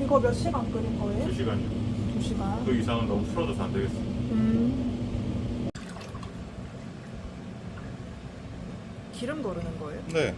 이거 몇 시간 끓인 거예요? 2시간이요. 2시간. 그 이상은 너무 풀어져서 안 되겠어. 기름 거르는 거예요? 네.